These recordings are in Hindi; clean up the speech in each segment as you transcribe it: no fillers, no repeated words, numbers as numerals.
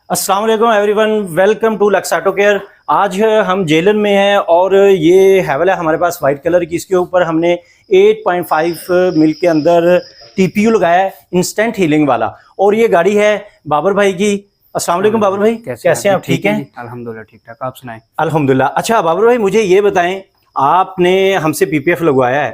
अस्सलाम वालेकुम everyone, welcome to Lux auto care. आज हम जेलन में हैं और ये हैवल है हमारे पास वाइट कलर की। इसके ऊपर हमने 8.5 मिल के अंदर टीपीयू लगाया है, इंस्टेंट हीलिंग वाला। और ये गाड़ी है बाबर भाई की। अस्सलाम वालेकुम बाबर भाई, कैसे हैं आप? ठीक हैं? अल्हम्दुलिल्लाह ठीक ठाक, आप सुनाएं। अल्हम्दुलिल्लाह। अच्छा बाबर भाई, मुझे ये बताएं, आपने हमसे पीपीएफ लगवाया है,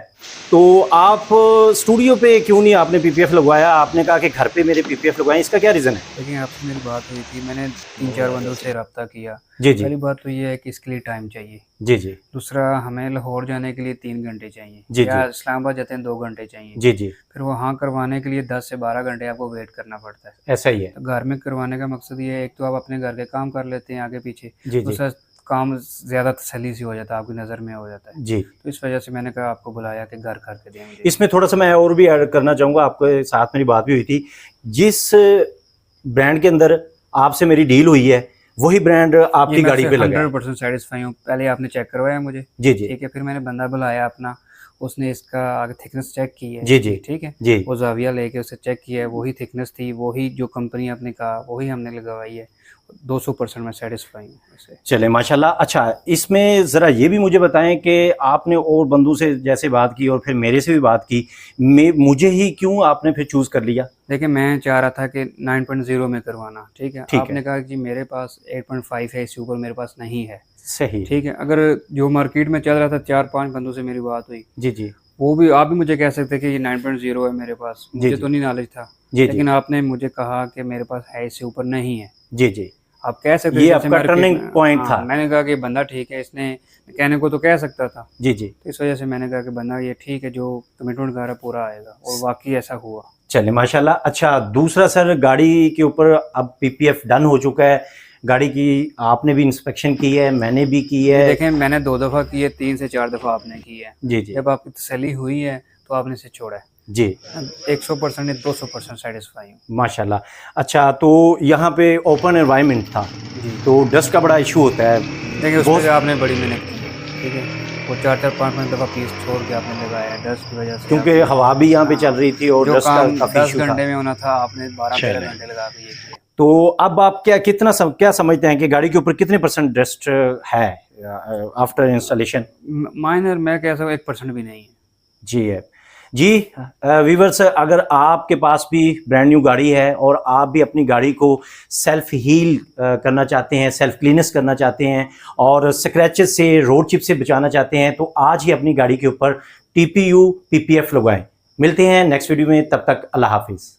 तो आप स्टूडियो पे क्यों नहीं आपने पीपीएफ लगवाया? आपने कहा कि घर पे मेरे पीपीएफ लगवाएं, इसका क्या रीज़न है? लेकिन आपसे मेरी बात हुई थी, मैंने 3-4 बंदों से रब्ता किया। जी जी पहली बात तो ये है कि इसके लिए टाइम चाहिए। जी जी दूसरा, हमें लाहौर जाने के लिए 3 घंटे चाहिए, जी या जी इस्लामाबाद जाते हैं 2 घंटे चाहिए। जी जी, फिर वहाँ करवाने के लिए 10 से 12 घंटे आपको वेट करना पड़ता है। ऐसा ही है। तो घर में करवाने का मकसद ये है, एक तो आप अपने घर के काम कर लेते हैं आगे पीछे, जी जी दूसरा काम ज़्यादा तसल्ली से हो जाता है, आपकी नज़र में हो जाता है। जी, तो इस वजह से मैंने कहा आपको बुलाया कि घर करके दें मुझे। इसमें थोड़ा सा मैं और भी ऐड करना चाहूँगा। आपके साथ मेरी बात भी हुई थी, जिस ब्रांड के अंदर आपसे मेरी डील हुई है वही ब्रांड आपकी गाड़ी पे लगा है। 100% सेटिस्फाई हूँ। पहले आपने चेक करवाया मुझे, जी जी ठीक है, फिर मैंने बंदा बुलाया अपना, उसने इसका आगे थिकनेस चेक की है। जी जी ठीक है, जी, वो जाविया लेके उसे चेक किया है, वही थिकनेस थी, वही जो कंपनी आपने कहा वही हमने लगवाई है। 200% मैं सेटिस्फाई हूँ इससे। चले माशाल्लाह। अच्छा, इसमें ज़रा ये भी मुझे बताएं कि आपने और बंदों से जैसे बात की और फिर मेरे से भी बात की, मुझे ही क्यों आपने फिर चूज़ कर लिया? देखिए, मैं चाह रहा था कि 9.0 में करवाना, ठीक है। ठीक आपने है, कहा कि मेरे पास 8.5 है, इससे ऊपर मेरे पास नहीं है, सही। ठीक है। अगर जो मार्केट में चल रहा था, 4-5 बंदों से मेरी बात हुई, जी जी वो भी आप भी मुझे कह सकते कि ये 9.0 है मेरे पास, जी मुझे जी तो नहीं नॉलेज था, जी जी लेकिन आपने मुझे कहा कि मेरे पास है, इससे ऊपर नहीं है। जी जी, आप कह सकते ये थे आपका मार्केट टर्निंग में। पॉइंट हाँ, था। मैंने कहा कि बंदा ठीक है, इसने कहने को तो कह सकता था, जी जी, तो इस वजह से मैंने कहा कि बंदा ये ठीक है, जो कमिटमेंट कर रहा है पूरा आएगा, और वाकई ऐसा हुआ। चले माशाल्लाह। अच्छा, दूसरा सर, गाड़ी के ऊपर अब पीपीएफ डन हो चुका है। गाड़ी की आपने भी इंस्पेक्शन की है, मैंने भी की ये है। देखें, मैंने 2 दफ़ा की है, 3 से 4 दफ़ा आपने की है। जी जी जब आपकी तसल्ली हुई है तो आपने इसे छोड़ा है। जी, 100% नहीं, 200% सेटिस्फाई हूँ। माशाल्लाह। अच्छा, तो यहाँ पे ओपन एनवायरनमेंट था, जी, तो डस्ट का बड़ा इशू होता है देखिए उसमें भी बहुत, आपने बड़ी मेहनत की है, ठीक है। वो 4-4 5-5 दफ़ा पीस छोड़ के आपने लगाया है, डस्ट की वजह से क्योंकि आपने। हवा भी यहाँ पे चल हाँ, रही थी और जो डस्ट का काम काफ़ी 10 इशू था। घंटे में होना था, आपने 12-13 चले, घंटे लगा के ये किया। तो अब आप क्या समझते हैं कि गाड़ी के ऊपर कितने % डस्ट है आफ्टर इंस्टॉलेशन? माइनर मैं कह सकता हूँ 1% भी नहीं है। जी है जी। वीवर्स, अगर आपके पास भी ब्रांड न्यू गाड़ी है और आप भी अपनी गाड़ी को सेल्फ हील करना चाहते हैं, सेल्फ क्लीनेस करना चाहते हैं और स्क्रैचेस से, रोड चिप से बचाना चाहते हैं, तो आज ही अपनी गाड़ी के ऊपर टीपीयू पीपीएफ लगवाएं। मिलते हैं नेक्स्ट वीडियो में, तब तक अल्लाह हाफिज़।